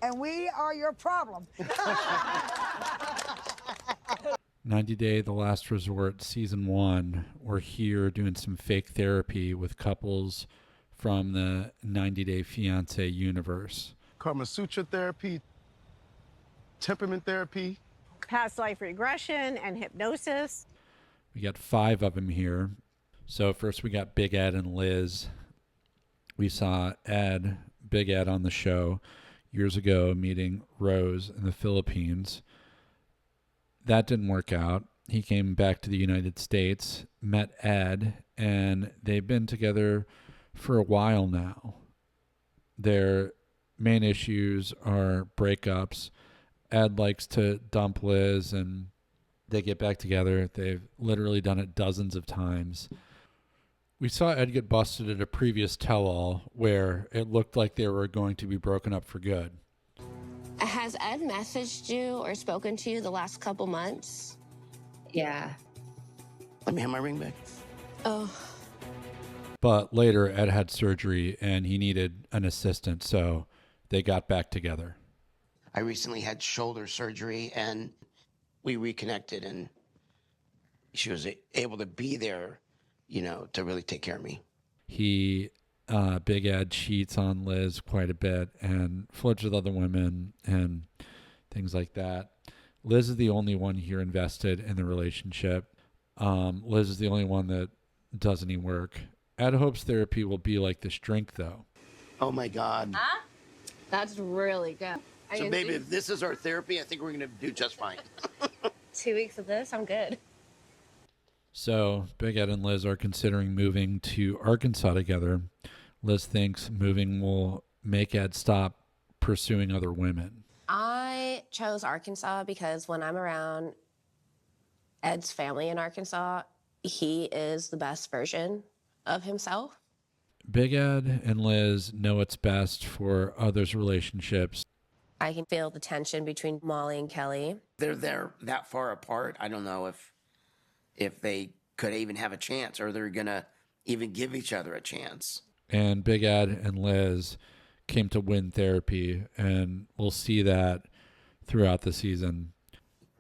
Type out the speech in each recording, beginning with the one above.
And we are your problem. 90 Day The Last Resort Season 1. We're here doing some fake therapy with couples from the 90 Day Fiancé universe. Karma Sutra therapy, temperament therapy, past life regression and hypnosis. We got 5 of them here. So first we got Big Ed and Liz. We saw Big Ed on the show years ago meeting Rose in the Philippines. That didn't work out. He came back to the United States, met Ed, and they've been together for a while now. Their main issues are breakups. Ed likes to dump Liz, and they get back together. They've literally done it dozens of times. We saw Ed get busted at a previous tell-all where it looked like they were going to be broken up for good. Has Ed messaged you or spoken to you the last couple months? Yeah. Let me have my ring back. Oh. But later, Ed had surgery and he needed an assistant, so they got back together. I recently had shoulder surgery and we reconnected, and she was able to be there, to really take care of me. Big Ed cheats on Liz quite a bit and flirts with other women and things like that. Liz is the only one here invested in the relationship. Liz is the only one that does any work. Ed hopes therapy will be like this drink, though. Oh, my God. Huh? That's really good. So, baby, if this is our therapy, I think we're going to do just fine. 2 weeks of this, I'm good. So Big Ed and Liz are considering moving to Arkansas together. Liz thinks moving will make Ed stop pursuing other women. I chose Arkansas because when I'm around Ed's family in Arkansas, he is the best version of himself. Big Ed and Liz know what's best for others' relationships. I can feel the tension between Molly and Kelly. They're that far apart. I don't know if they could even have a chance, or they're going to even give each other a chance. And Big Ed and Liz came to win therapy, and we'll see that throughout the season.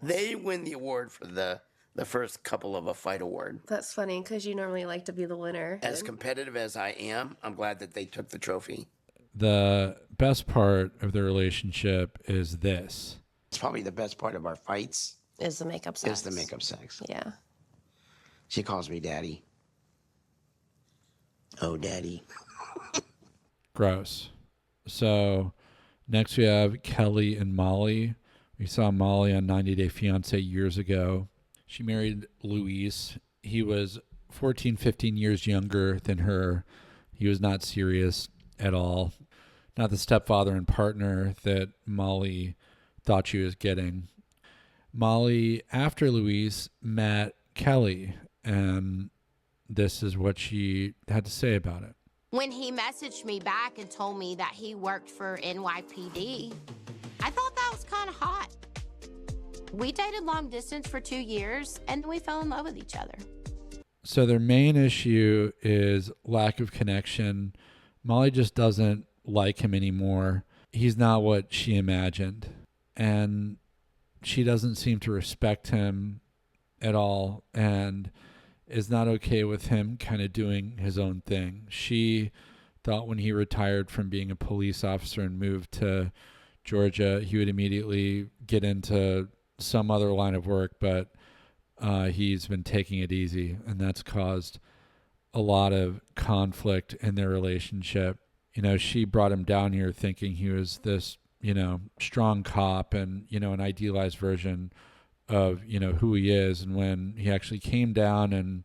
They win the award for the first couple of a fight award. That's funny because you normally like to be the winner. As competitive as I am, I'm glad that they took the trophy. The best part of the relationship is this. It's probably the best part of our fights. Is the makeup sex. Is the makeup sex. Yeah. She calls me daddy. Oh, daddy. Gross. So next we have Kelly and Molly. We saw Molly on 90 Day Fiancé years ago. She married Luis. He was 14, 15 years younger than her. He was not serious at all. Not the stepfather and partner that Molly thought she was getting. Molly, after Luis, met Kelly, and this is what she had to say about it. When he messaged me back and told me that he worked for NYPD, I thought that was kind of hot. We dated long distance for 2 years, and then we fell in love with each other. So their main issue is lack of connection. Molly just doesn't like him anymore. He's not what she imagined. And she doesn't seem to respect him at all and is not okay with him kind of doing his own thing. She thought when he retired from being a police officer and moved to Georgia, he would immediately get into some other line of work, but he's been taking it easy, and that's caused a lot of conflict in their relationship. She brought him down here thinking he was this, strong cop and, an idealized version of, who he is. And when he actually came down and,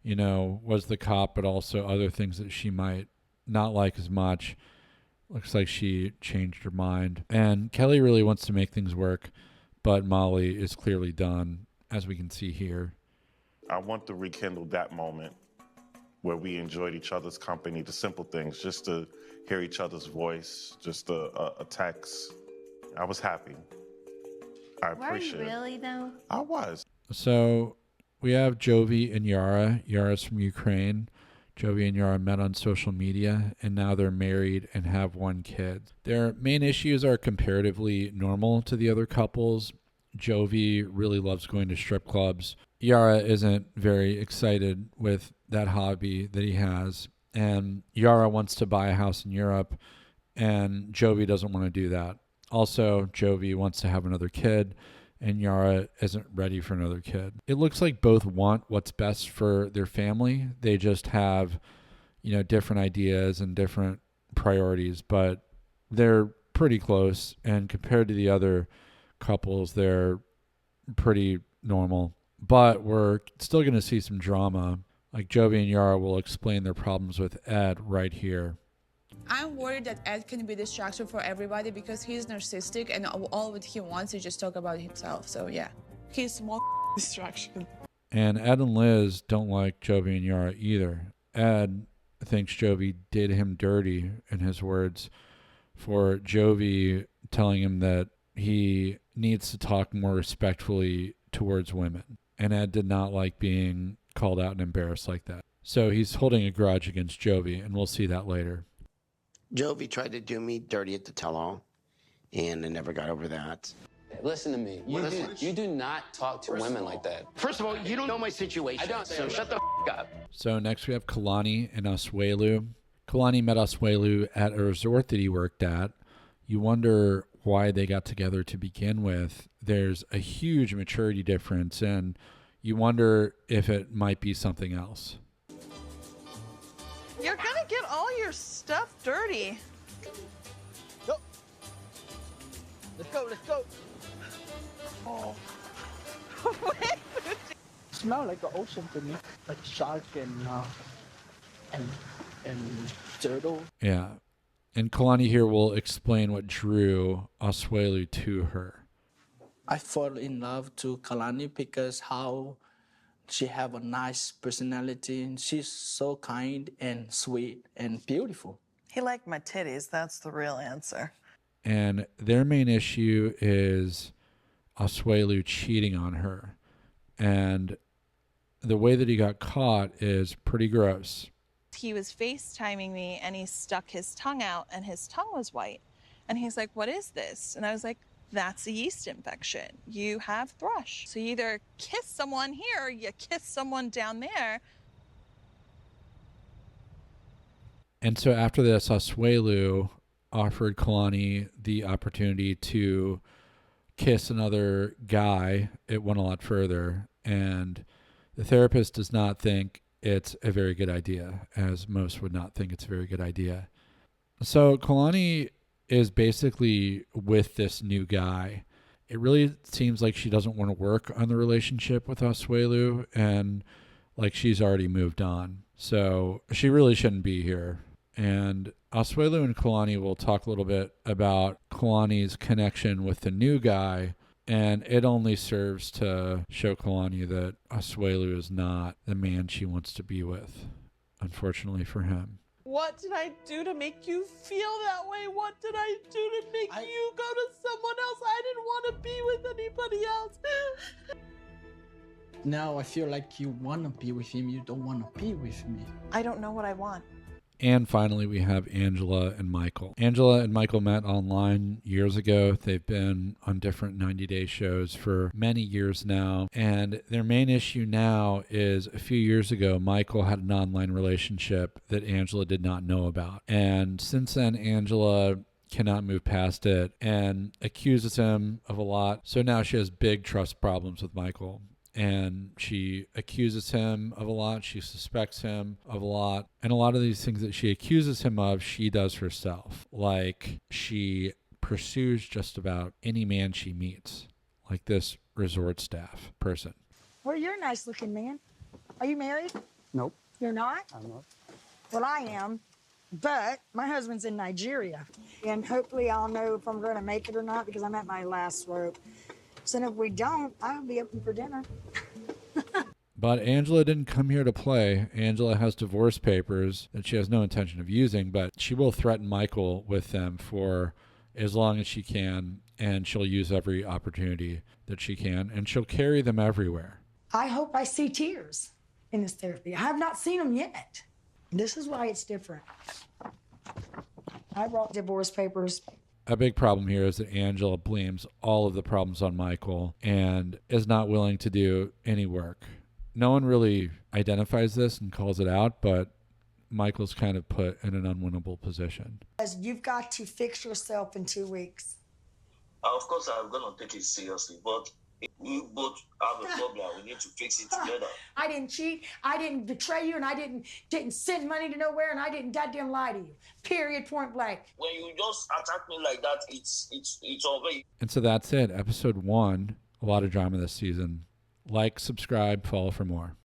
was the cop, but also other things that she might not like as much, looks like she changed her mind. And Kelly really wants to make things work, but Molly is clearly done, as we can see here. I want to rekindle that moment where we enjoyed each other's company, the simple things, just to hear each other's voice, just a text. I was happy. I appreciate it. Were you really, though? I was. So we have Jovi and Yara. Yara's from Ukraine. Jovi and Yara met on social media, and now they're married and have one kid. Their main issues are comparatively normal to the other couples. Jovi really loves going to strip clubs. Yara isn't very excited with that hobby that he has. And Yara wants to buy a house in Europe, and Jovi doesn't want to do that. Also, Jovi wants to have another kid, and Yara isn't ready for another kid. It looks like both want what's best for their family. They just have, different ideas and different priorities, but they're pretty close. And compared to the other couples, they're pretty normal. But we're still going to see some drama. Like Jovi and Yara will explain their problems with Ed right here. I'm worried that Ed can be a distraction for everybody because he's narcissistic and all what he wants is just talk about himself. So yeah, he's a small distraction. And Ed and Liz don't like Jovi and Yara either. Ed thinks Jovi did him dirty, in his words, for Jovi telling him that he needs to talk more respectfully towards women. And Ed did not like being called out and embarrassed like that. So he's holding a grudge against Jovi, and we'll see that later. Jovi tried to do me dirty at the tell-all, and I never got over that. Listen to me. You do not talk to women like that. First of all, you don't know my situation. I don't. So shut the up. So next we have Kalani and Asuelu. Kalani met Asuelu at a resort that he worked at. You wonder why they got together to begin with. There's a huge maturity difference, and you wonder if it might be something else. You're gonna get all your stuff dirty. Go. Let's go. Oh. Smell like the ocean to me, like shark and turtle. Yeah. And Kalani here will explain what drew Asuelu to her. I fall in love to Kalani because how she have a nice personality and she's so kind and sweet and beautiful. He liked my titties. That's the real answer. And their main issue is Asuelu cheating on her. And the way that he got caught is pretty gross. He was FaceTiming me and he stuck his tongue out and his tongue was white. And he's like, "What is this?" And I was like, "That's a yeast infection. You have thrush. So you either kiss someone here or you kiss someone down there." And so after this, Asuelu offered Kalani the opportunity to kiss another guy. It went a lot further. And the therapist does not think it's a very good idea, as most would not think it's a very good idea. So Kalani is basically with this new guy. It really seems like she doesn't want to work on the relationship with Asuelu, and like she's already moved on. So she really shouldn't be here. And Asuelu and Kalani will talk a little bit about Kalani's connection with the new guy, and it only serves to show Kalani that Asuelu is not the man she wants to be with, unfortunately for him. What did I do to make you feel that way? What did I do to make you go to someone else? I didn't want to be with anybody else. Now I feel like you want to be with him. You don't want to be with me. I don't know what I want. And finally, we have Angela and Michael. Angela and Michael met online years ago. They've been on different 90-day shows for many years now. And their main issue now is a few years ago, Michael had an online relationship that Angela did not know about. And since then, Angela cannot move past it and accuses him of a lot. So now she has big trust problems with Michael. And she accuses him of a lot. She suspects him of a lot. And a lot of these things that she accuses him of, she does herself. Like she pursues just about any man she meets, like this resort staff person. Well, you're a nice looking man. Are you married? Nope. You're not? I'm not. Well, I am. But my husband's in Nigeria. And hopefully I'll know if I'm going to make it or not because I'm at my last rope. So if we don't, I'll be open for dinner. But Angela didn't come here to play. Angela has divorce papers that she has no intention of using, but she will threaten Michael with them for as long as she can, and she'll use every opportunity that she can, and she'll carry them everywhere. I hope I see tears in this therapy. I have not seen them yet. This is why it's different. I brought divorce papers. A big problem here is that Angela blames all of the problems on Michael and is not willing to do any work. No one really identifies this and calls it out, but Michael's kind of put in an unwinnable position. Because you've got to fix yourself in 2 weeks. Of course, I'm going to take it seriously, but if we both have a problem, we need to fix it together. I didn't cheat, I didn't betray you, and I didn't send money to nowhere, and I didn't goddamn lie to you. Period, point blank. When you just attack me like that, it's over. And so that's it. Episode 1. A lot of drama this season. Like, subscribe, follow for more.